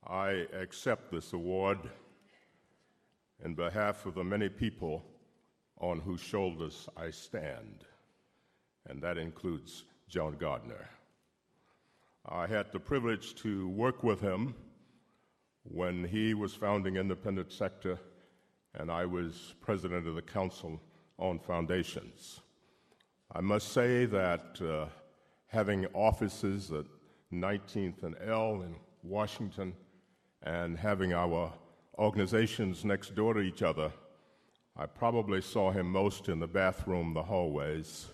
I accept this award in behalf of the many people on whose shoulders I stand, and that includes John Gardner. I had the privilege to work with him when he was founding Independent Sector and I was president of the Council on Foundations. I must say that having offices at 19th and L in Washington and having our organizations next door to each other, I probably saw him most in the bathroom, the hallways.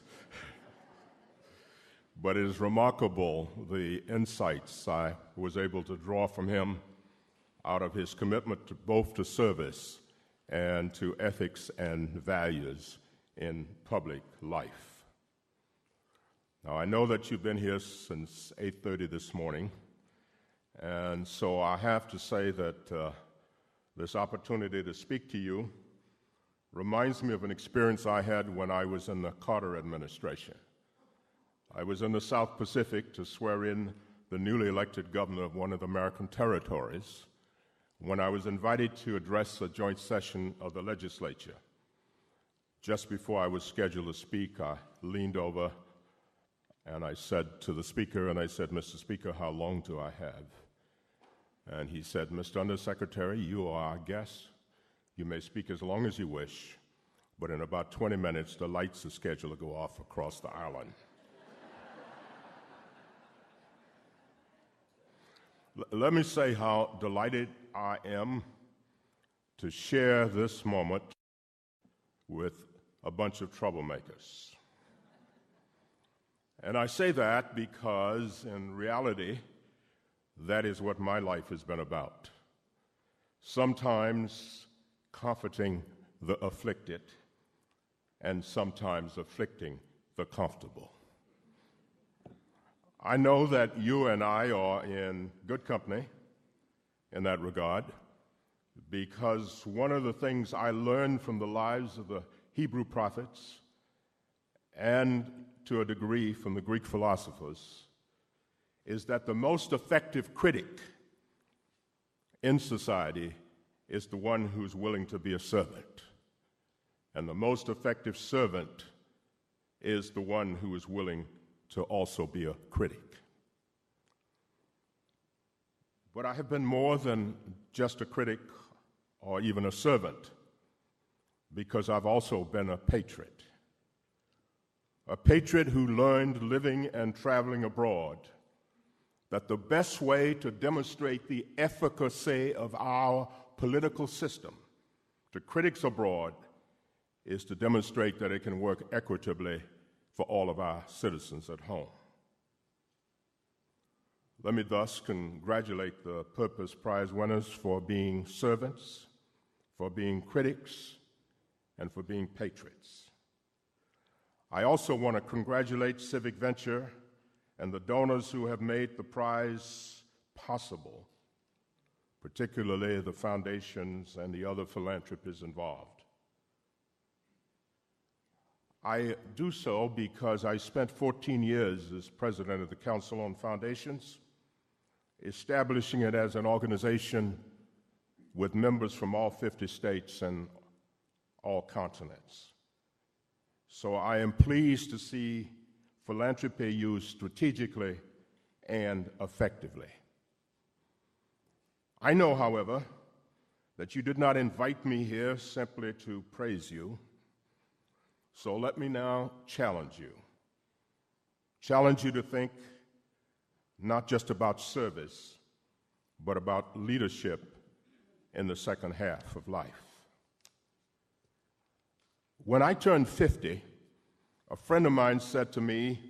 But it is remarkable the insights I was able to draw from him out of his commitment to both to service and to ethics and values in public life. Now, I know that you've been here since 8:30 this morning, and so I have to say that this opportunity to speak to you reminds me of an experience I had when I was in the Carter administration. I was in the South Pacific to swear in the newly elected governor of one of the American territories when I was invited to address a joint session of the legislature. Just before I was scheduled to speak, I leaned over and I said to the speaker, Mr. Speaker, how long do I have? And he said, Mr. Undersecretary, you are our guest. You may speak as long as you wish, but in about 20 minutes, the lights are scheduled to go off across the island. Let me say how delighted I am to share this moment with a bunch of troublemakers. And I say that because, in reality, that is what my life has been about. Sometimes comforting the afflicted, and sometimes afflicting the comfortable. I know that you and I are in good company in that regard, because one of the things I learned from the lives of the Hebrew prophets and to a degree from the Greek philosophers is that the most effective critic in society is the one who's willing to be a servant. And the most effective servant is the one who is willing to also be a critic. But I have been more than just a critic or even a servant, because I've also been a patriot. A patriot who learned living and traveling abroad that the best way to demonstrate the efficacy of our political system to critics abroad is to demonstrate that it can work equitably for all of our citizens at home. Let me thus congratulate the Purpose Prize winners for being servants, for being critics, and for being patriots. I also want to congratulate Civic Venture and the donors who have made the prize possible, particularly the foundations and the other philanthropists involved. I do so because I spent 14 years as president of the Council on Foundations, establishing it as an organization with members from all 50 states and all continents. So I am pleased to see philanthropy used strategically and effectively. I know, however, that you did not invite me here simply to praise you. So let me now challenge you. Challenge you to think not just about service, but about leadership in the second half of life. When I turned 50, a friend of mine said to me,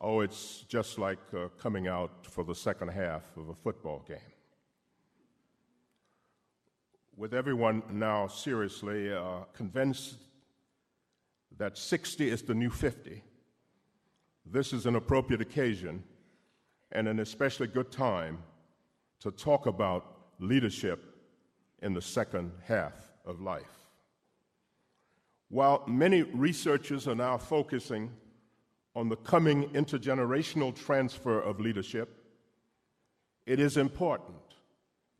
oh, it's just like coming out for the second half of a football game. With everyone now seriously convinced that 60 is the new 50, this is an appropriate occasion and an especially good time to talk about leadership in the second half of life. While many researchers are now focusing on the coming intergenerational transfer of leadership, it is important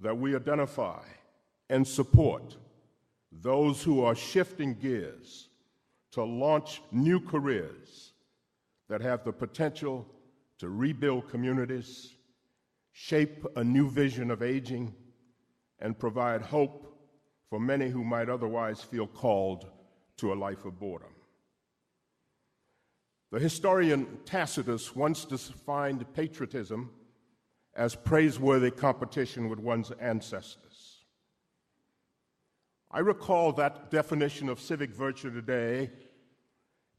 that we identify and support those who are shifting gears to launch new careers that have the potential to rebuild communities, shape a new vision of aging, and provide hope for many who might otherwise feel called to a life of boredom. The historian Tacitus once defined patriotism as praiseworthy competition with one's ancestors. I recall that definition of civic virtue today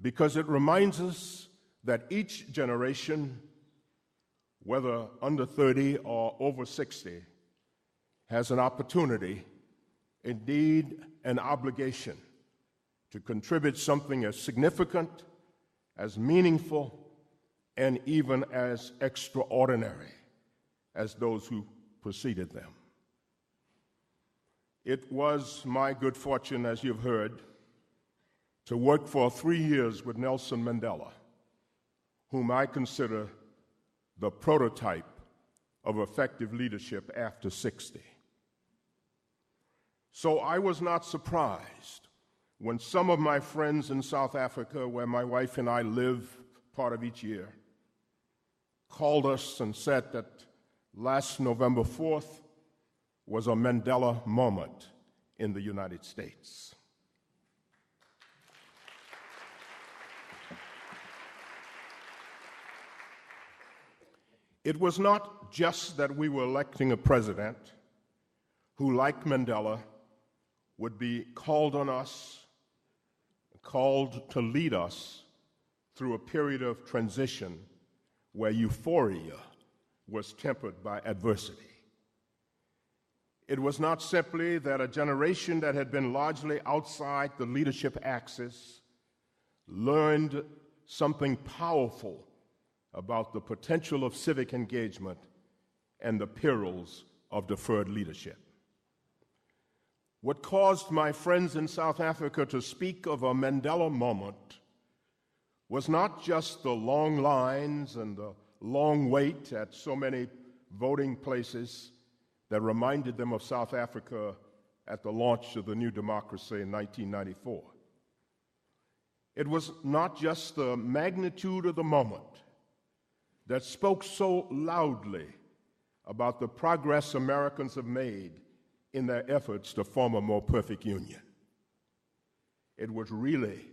because it reminds us that each generation, whether under 30 or over 60, has an opportunity, indeed an obligation, to contribute something as significant, as meaningful, and even as extraordinary as those who preceded them. It was my good fortune, as you've heard, to work for 3 years with Nelson Mandela, whom I consider the prototype of effective leadership after 60. So I was not surprised when some of my friends in South Africa, where my wife and I live part of each year, called us and said that last November 4th was a Mandela moment in the United States. It was not just that we were electing a president who, like Mandela, would be called on us, called to lead us through a period of transition where euphoria was tempered by adversity. It was not simply that a generation that had been largely outside the leadership axis learned something powerful about the potential of civic engagement and the perils of deferred leadership. What caused my friends in South Africa to speak of a Mandela moment was not just the long lines and the long wait at so many voting places that reminded them of South Africa at the launch of the new democracy in 1994. It was not just the magnitude of the moment that spoke so loudly about the progress Americans have made in their efforts to form a more perfect union. It was really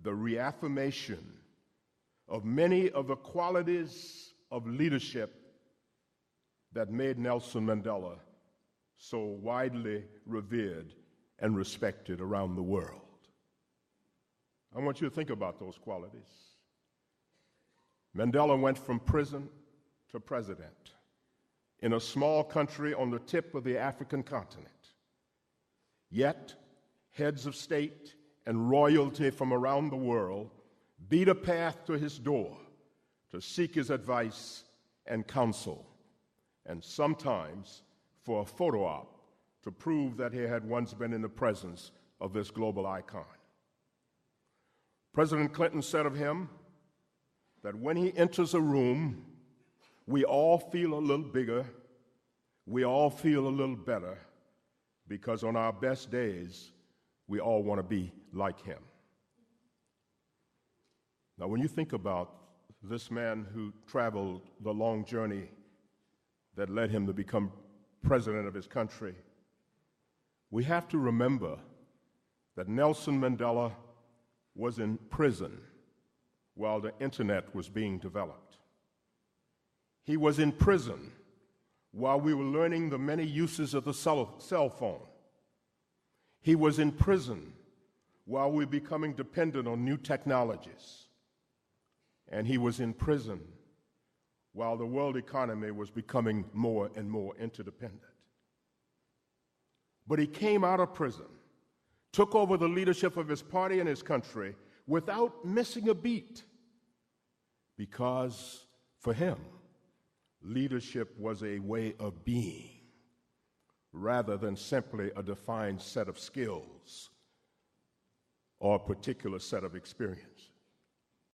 the reaffirmation of many of the qualities of leadership that made Nelson Mandela so widely revered and respected around the world. I want you to think about those qualities. Mandela went from prison to president in a small country on the tip of the African continent. Yet, heads of state and royalty from around the world beat a path to his door to seek his advice and counsel, and sometimes for a photo op to prove that he had once been in the presence of this global icon. President Clinton said of him that when he enters a room, we all feel a little bigger, we all feel a little better, because on our best days, we all want to be like him. Now, when you think about this man who traveled the long journey that led him to become president of his country, we have to remember that Nelson Mandela was in prison while the internet was being developed. He was in prison while we were learning the many uses of the cell phone. He was in prison while we were becoming dependent on new technologies. And he was in prison while the world economy was becoming more and more interdependent. But he came out of prison, took over the leadership of his party and his country without missing a beat, because for him, leadership was a way of being rather than simply a defined set of skills or a particular set of experiences.